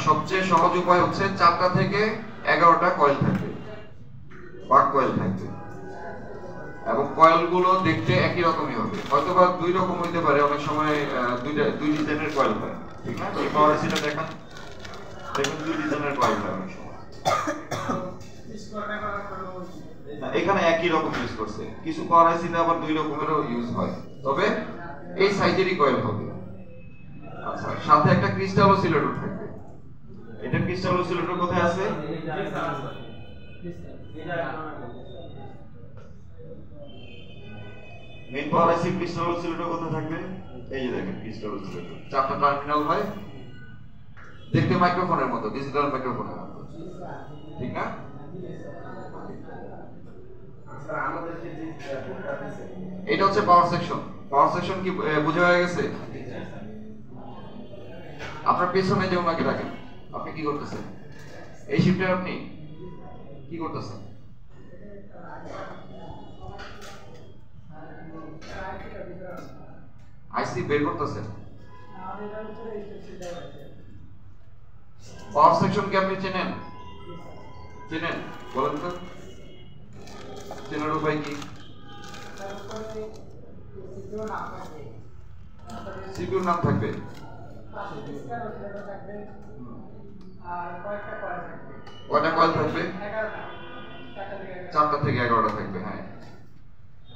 সবচেয়ে সহজ উপায় হচ্ছে 4টা থেকে 11টা কয়েল থাকবে, বাক কয়েল থাকবে, এবং কয়েলগুলো দেখতে একই রকমই হবে। হয়তোবা দুই রকম হইতে পারে, অনেক সময় দুই ডিজাইনের কয়েল হয়, ঠিক না? এই পাওয়ার আইসিটা দেখুন দুই ডিজাইনের কয়েল হয় অনেক সময়। এখানে একই রকম ইউজ করছে, কিছু পাওয়ার আইসিতে আবার দুই রকমেরও ইউজ হয়, তবে এই সাইজেরই কয়েল হবে। আচ্ছা, সাথে একটা ক্রিস্টাল অসিলেটর থাকবে। এটা ক্রিস্টাল অসিলেটর কোথায় আছে? মেইন পাওয়ার আইসি ক্রিস্টাল অসিলেটর কোথায় থাকবে? এই যে দেখেন ক্রিস্টাল অসিলেটর, 4টা টার্মিনাল হয়, দেখতে মাইক্রোফোনের মতো, ডিজিটাল মাইক্রোফোনের মতো, ঠিক না? এটা হচ্ছে পাওয়ার সেকশন। পাওয়ার সেকশন কি বুঝা হয়ে গেছে? আপনার পেছনে যে ওনাকে রাখেন, আপনি কি করতেছেন? এই শিফটে আপনি কি করতেছেন? আইসি বের করতেছেন। পাওয়ার সেকশন কি আপনি চেনেন? চেনেন? বলেন তো, চেনার উপায় কি? সিপিইউর নাম থাকবে, কয়টা কয়েল থাকবে? 4টা থেকে 11টা থাকবে। হ্যাঁ,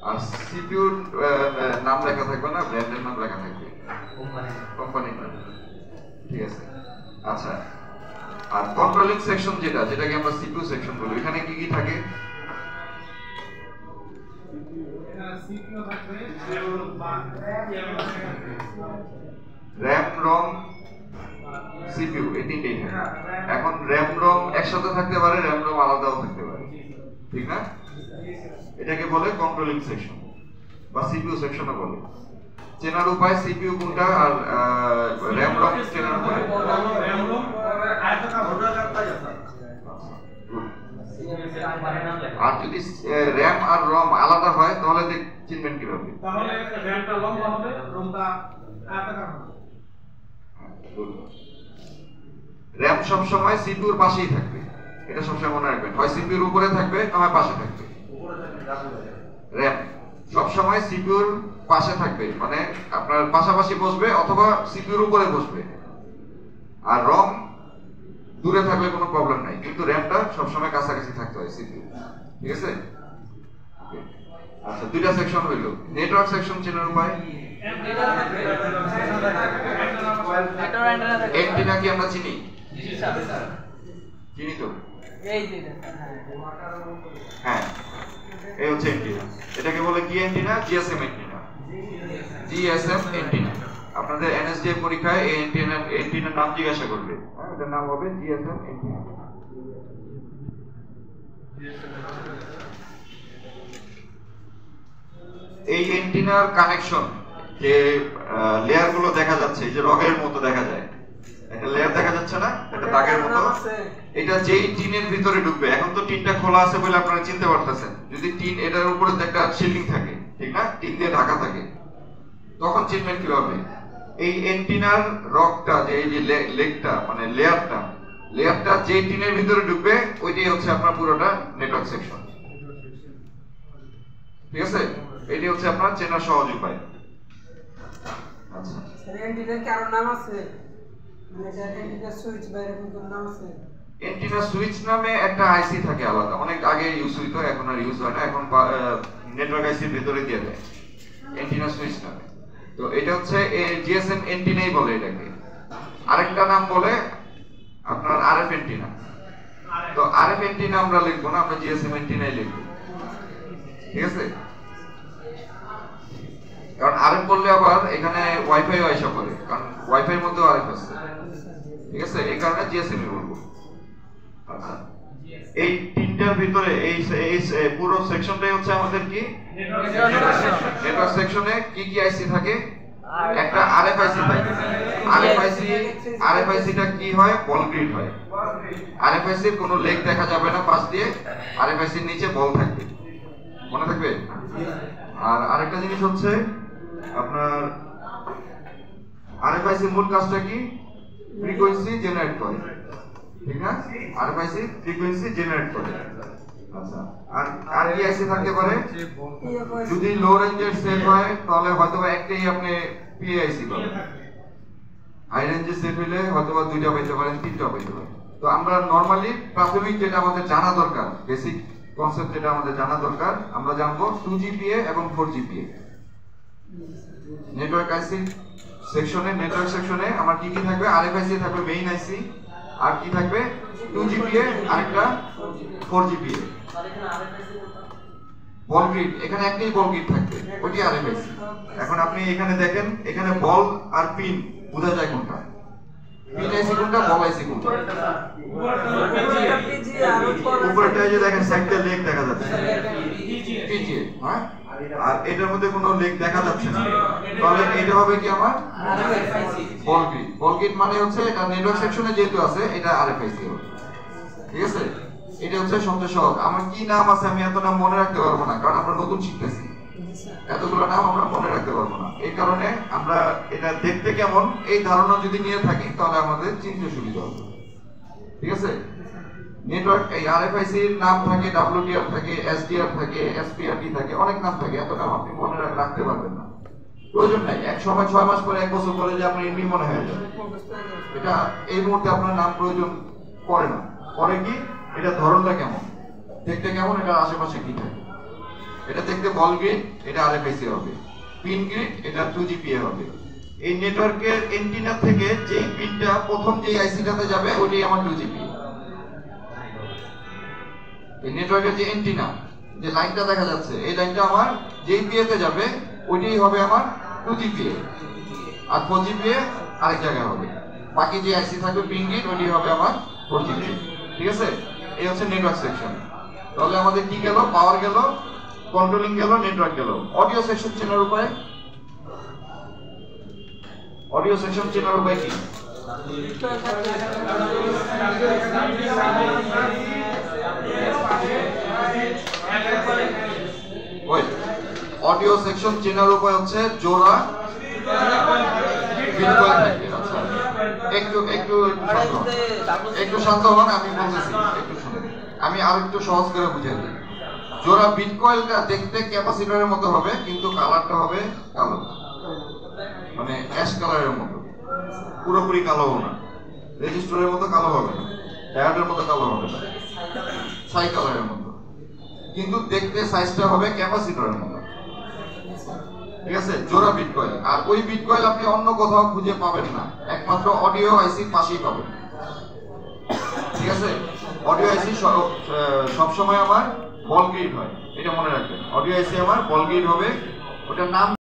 আর সিপিইউর নাম লেখা থাকবে না, ব্র্যান্ডের নাম লেখা থাকবে, কোম্পানির নাম, ঠিক আছে? আচ্ছা, আর কন্ট্রোলিং সেকশন যেটাকে আমরা সিপিইউ সেকশন বলি, এখানে কি কি থাকে? র‍্যাম, রম, সিপিইউ, এই তিনটেই থাকে। এখন র‍্যাম রম একসাথে থাকতে পারে, র‍্যাম রম আলাদাও থাকতে পারে, ঠিক না? এটাকে বলে কন্ট্রোলিং সেকশন বা সিপিইউ সেকশনও বলে। চেনার উপায় সিপিইউ কোনটা আর র‍্যাম রম চেনার উপায়? আর যদি র‍্যাম আর রম আলাদা হয় তাহলে চিনবেন কিভাবে? তাহলে র‍্যামটা লম্বা হবে, রমটা আয়তাকার হবে। র‍্যাম সব সময় সিপিইউর পাশেই থাকবে, এটা সবসময় মনে রাখবেন, হয় সিপিইউর উপরে থাকবে না হয় পাশে থাকবে। র‍্যাম সব সময় সিপিইউর পাশে থাকবে, মানে আপনার পাশাপাশি বসবে অথবা সিপিইউর উপরে বসবে। আর রম দূরে থাকলে কোনো প্রবলেম নাই, কিন্তু র‍্যামটা সব সময় কাছাকাছি থাকতে হয় সিপিইউ, ঠিক আছে? আচ্ছা, দুইটা সেকশন হইলো। নেটওয়ার্ক সেকশন চেনার উপায়? এন্টিনা কি আমরা চিনি? চিনি তো, হ্যাঁ, এই হচ্ছে এন্টিনা। এটাকে বলে কি antenna? GSM antenna. GSM antenna. আপনাদের এনএসডিএ পরীক্ষায় এই এন্টিনার নাম জিজ্ঞাসা করবে, এটার নাম হবে জিএসএম এন্টিনা। এই এন্টিনার কানেকশন, যে লেয়ার গুলো দেখা যাচ্ছে, এই যে রগের মতো দেখা যায়, একটা লেয়ার দেখা যাচ্ছে না, একটা দাগের মতো, এটা যেই টিনের ভিতরে ঢুকবে। এখন তো টিনটা খোলা আছে বলে আপনারা চিনতে পারতেছেন, যদি টিন এটার উপরে একটা শিল্ডিং থাকে, ঠিক না, টিন দিয়ে ঢাকা থাকে, তখন চিনবেন কিভাবে? এই এন্টিনার রগটা, যে এই যে লেগটা মানে লেয়ারটা যে টিনের ভিতরে ঢুকবে, ওইটাই হচ্ছে আপনার পুরোটা নেটওয়ার্ক সেকশন, ঠিক আছে? এটি হচ্ছে আপনার চেনার সহজ উপায়। আচ্ছা, এন্টিনার কি আরো নাম আছে? এন্টিনার সুইচ বা এরকম কোন নাম আছে? এন্টিনা সুইচ নামে একটা আইসি থাকে আলাদা, অনেক আগে ইউজ হইতো, এখন আর ইউজ হয় না, এখন নেটওয়ার্ক আইসির ভিতরে দিয়ে দেয় এন্টিনা সুইচ নামে। তো এটা হচ্ছে জিএসএম এন্টিনাই বলে এটাকে। আরেকটা নাম বলে আপনার আরএফ এন্টিনা। তো আরএফ এন্টিনা আমরা লিখবো না, আমরা জিএসএম এন্টিনাই লিখবো, ঠিক আছে? কারণ আরএফ বললে আবার এখানে ওয়াইফাই আইসা করে, কারণ ওয়াইফাই এর মধ্যে আরএফ আছে, ঠিক আছে? এই কারণে জিএসএম বলবো। আচ্ছা, এই তিনটার ভিতরে এই পুরো সেকশনটাই হচ্ছে আমাদের কি নেটওয়ার্ক সেকশনে কি কি আইসি থাকে? একটা আরএফআইসি থাকে। আরএফআইসিটা কি হয়? বল গ্রিড হয়। আরএফআইসির কোনো লেগ দেখা যাবে না পাশ দিয়ে, আরএফআইসির নিচে বল থাকবে, মনে থাকবে? আর আরেকটা জিনিস হচ্ছে আপনার আরএফআইসির মূল কাজটা কি? ফ্রিকোয়েন্সি জেনারেট করে, ঠিক না? আরএফআইসি ফ্রিকোয়েন্সি জেনারেট করে। আচ্ছা, আর কি আইসি থাকতে পারে? যদি লো রেঞ্জের সেট হয় তাহলে হয়তো একটাই আপনি পিআইসি পাবেন, হাই রেঞ্জের সেট হলে হয়তো দুইটা পাইতে পারেন, তিনটা পাইতে পারেন। তো আমরা নরমালি প্রাথমিক যেটা আমাদের জানা দরকার, বেসিক কনসেপ্ট যেটা আমাদের জানা দরকার, আমরা জানবো 2GPA এবং 4GPA। নেটওয়ার্ক আইসি সেকশনে, নেটওয়ার্ক সেকশনে আমার কি কি থাকবে? আরএফআইসি থাকবে মেইন আইসি, আর কি থাকবে? 2GPA, আরেকটা 4GPA। বল গ্রিড, এখানে একটাই বল গ্রিড থাকবে, ওইটি আরএফআইসি। এখন আপনি এখানে দেখেন, এখানে বল আর পিন বোঝা যায় কোনটা? পিন আইসি কোনটা, বল আইসি কোনটা? উপরেটা যে দেখেন সাইডে লেগ দেখা যাচ্ছে, পিজিএ, হ্যাঁ? আর এটার মধ্যে কোনো লেগ দেখা যাচ্ছে না, তাহলে এটা হবে কি আমার বল গ্রিড। বল গ্রিড মানে হচ্ছে এটা নেটওয়ার্ক সেকশনে যেহেতু আছে, এটা আরএফআইসি হবে, ঠিক আছে? এটা হচ্ছে সবচেয়ে সহজ। আমার কি নাম আছে আমি এত নাম মনে রাখতে পারবো না, কারণ আমরা নতুন শিখতেছি, এতগুলো নাম আমরা মনে রাখতে পারবো না। এই কারণে আমরা এটা দেখতে কেমন এই ধারণা যদি নিয়ে থাকি তাহলে আমাদের চিনতে সুবিধা হবে, ঠিক আছে? নেটওয়ার্ক এই আরএফআইসি এর নাম থাকে, ডব্লিউটিআর থাকে, এসডিআর থাকে, এসপিআরটি থাকে, অনেক নাম থাকে, এত নাম আপনি মনে রাখতে পারবেন না, প্রয়োজন নাই। এক সময় 6 মাস পরে 1 বছর পরে যে আপনার এমনি মনে হয়ে যাবে, এটা এই মুহূর্তে আপনার নাম প্রয়োজন পড়ে না। পরে কি এটা ধরনটা কেমন, দেখতে কেমন, এটা আশেপাশে কি থাকে। এটা দেখতে বল গ্রিড, এটা আরএফআইসি হবে। পিন গ্রিড, এটা 2GPA হবে। এই নেটওয়ার্কের এন্টিনা থেকে যে পিনটা প্রথম যে আইসিটাতে যাবে ওইটাই আমার 2GPA। এই নেটওয়ার্কের যে এন্টিনা, যে লাইনটা দেখা যাচ্ছে, এই লাইনটা আমার JPA তে যাবে, ওইটাই হবে আমার 2GPA। আর 4GPA আরেক জায়গায় হবে। বাকি যে আইসি থাকবে পিন গ্রিড, ওইটাই হবে আমার 4GPA, ঠিক আছে? এই হচ্ছে নেটওয়ার্ক সেকশন। তাহলে আমাদের কি গেল? পাওয়ার গেল, কন্ট্রোলিং গেল, নেটওয়ার্ক গেল। অডিও সেকশন চেনার উপায়, অডিও সেকশন চেনার উপায় কি? ওই অডিও সেকশন চেনার উপায় হচ্ছে জোড়া বিটকয়েন থাকবে। আচ্ছা, একটু শান্ত হন, আমি বলতেছি, একটু শুনুন। আমি আর একটু সহজ করে বুঝিয়ে দিই। জোড়া বিটকয়েনটা দেখতে ক্যাপাসিটরের মতো হবে, কিন্তু কালারটা হবে কালো, মানে অ্যাশ কালারের মতো, পুরোপুরি কালো না, রেজিস্টরের মতো কালো হবে না, ডায়োডের মতো কালো হবে না, ছাই কালারের মতো, কিন্তু দেখতে সাইজটা হবে ক্যাপাসিটরের মতো, ঠিক আছে? জোড়া বিটকয়েন। আর ওই বিটকয়েন আপনি অন্য কোথাও খুঁজে পাবেন না, একমাত্র অডিও আইসির পাশেই পাবেন, ঠিক আছে? অডিও আইসি সবসময় আমার বল গ্রিড হয়, এটা মনে রাখবেন। অডিও আইসি আমার বল গ্রিড হবে, ওটার নাম